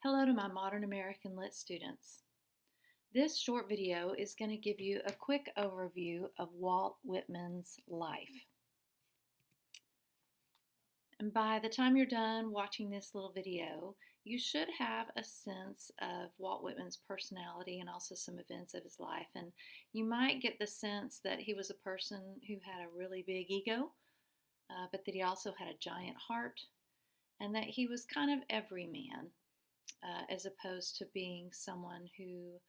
Hello to my Modern American Lit students. This short video is going to give you a quick overview of Walt Whitman's life. And by the time you're done watching this little video, you should have a sense of Walt Whitman's personality and also some events of his life. And you might get the sense that he was a person who had a really big ego, but that he also had a giant heart, and that he was kind of every man, as opposed to being someone who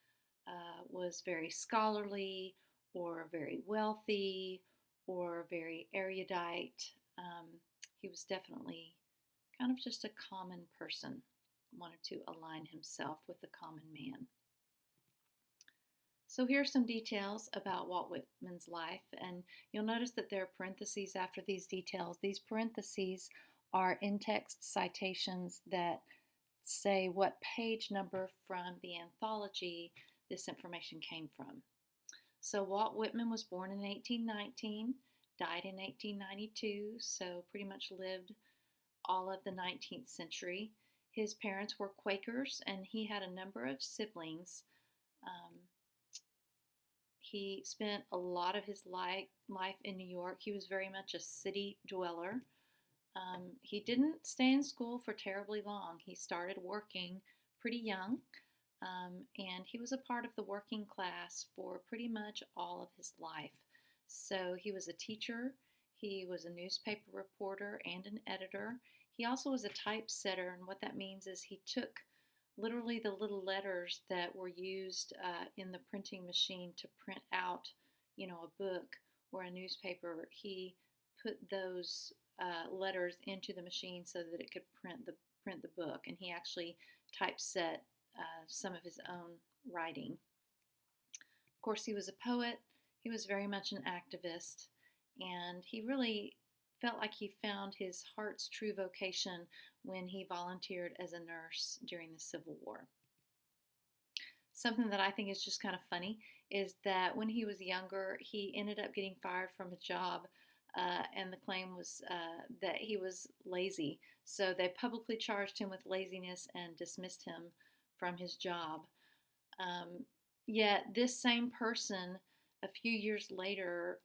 was very scholarly or very wealthy or very erudite. He was definitely kind of just a common person, wanted to align himself with the common man. So here are some details about Walt Whitman's life, and you'll notice that there are parentheses after these details. These parentheses are in-text citations that say what page number from the anthology this information came from. So Walt Whitman was born in 1819, died in 1892, so pretty much lived all of the 19th century. His parents were Quakers, and he had a number of siblings. He spent a lot of his life in New York. He was very much a city dweller. He didn't stay in school for terribly long. He started working pretty young, and he was a part of the working class for pretty much all of his life. So he was a teacher, he was a newspaper reporter and an editor. He also was a typesetter, and what that means is he took literally the little letters that were used in the printing machine to print out, a book or a newspaper. He put those letters into the machine so that it could print the book, and he actually typeset some of his own writing. Of course, he was a poet. He was very much an activist, and he really felt like he found his heart's true vocation when he volunteered as a nurse during the Civil War. Something that I think is just kind of funny is that when he was younger, he ended up getting fired from a job, and the claim was that he was lazy. So they publicly charged him with laziness and dismissed him from his job. Yet this same person, a few years later,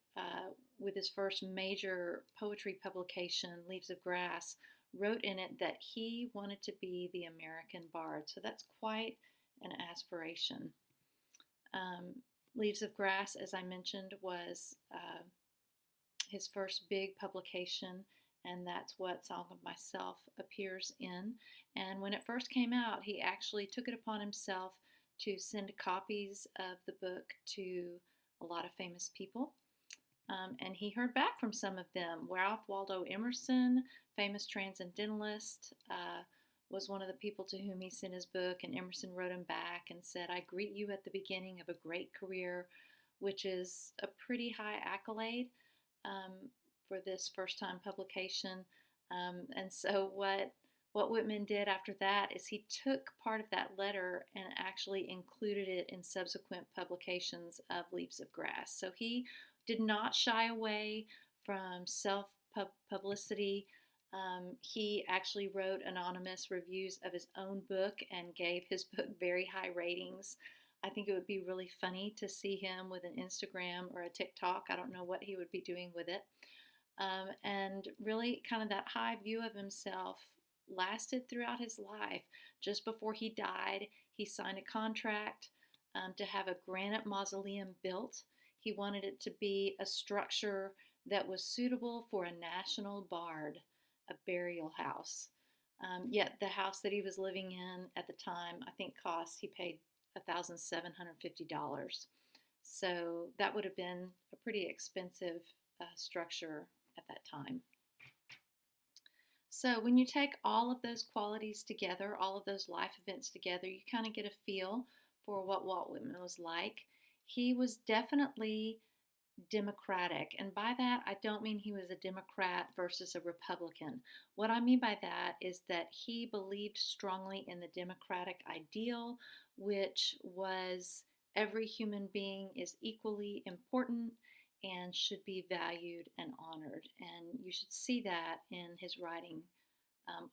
with his first major poetry publication, Leaves of Grass, wrote in it that he wanted to be the American bard. So that's quite an aspiration. Leaves of Grass, as I mentioned, was his first big publication, and that's what Song of Myself appears in. And when it first came out, he actually took it upon himself to send copies of the book to a lot of famous people. And he heard back from some of them. Ralph Waldo Emerson, famous transcendentalist, was one of the people to whom he sent his book, and Emerson wrote him back and said, "I greet you at the beginning of a great career," which is a pretty high accolade for this first-time publication. And so what Whitman did after that is he took part of that letter and actually included it in subsequent publications of Leaves of Grass. So he did not shy away from self-publicity. He actually wrote anonymous reviews of his own book and gave his book very high ratings. I think it would be really funny to see him with an Instagram or a TikTok. I don't know what he would be doing with it. And really kind of that high view of himself lasted throughout his life. Just before he died, he signed a contract to have a granite mausoleum built. He wanted it to be a structure that was suitable for a national bard, a burial house. Yet the house that he was living in at the time, I think he paid $1,750. So that would have been a pretty expensive structure at that time. So when you take all of those qualities together, all of those life events together, you kind of get a feel for what Walt Whitman was like. He was definitely Democratic, and by that I don't mean he was a Democrat versus a Republican. What I mean by that is that he believed strongly in the democratic ideal, which was every human being is equally important and should be valued and honored. And you should see that in his writing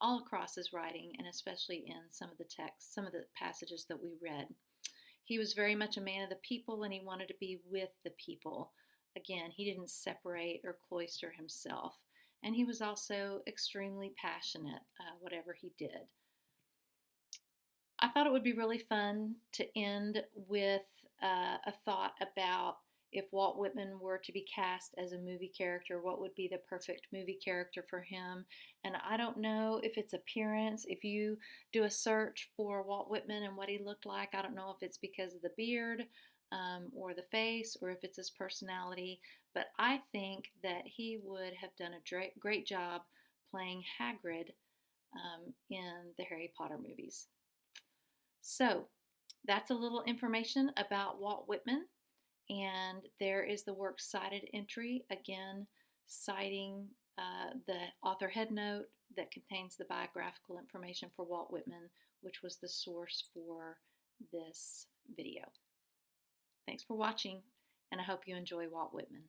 all across his writing, and especially in some of the texts, some of the passages that we read. He was very much a man of the people, and he wanted to be with the people. Again, he didn't separate or cloister himself. And he was also extremely passionate, whatever he did. I thought it would be really fun to end with a thought about if Walt Whitman were to be cast as a movie character, what would be the perfect movie character for him? And I don't know if it's appearance. If you do a search for Walt Whitman and what he looked like, I don't know if it's because of the beard or the face or if it's his personality. But I think that he would have done a great job playing Hagrid in the Harry Potter movies. So that's a little information about Walt Whitman. And there is the works cited entry, again, citing the author headnote that contains the biographical information for Walt Whitman, which was the source for this video. Thanks for watching, and I hope you enjoy Walt Whitman.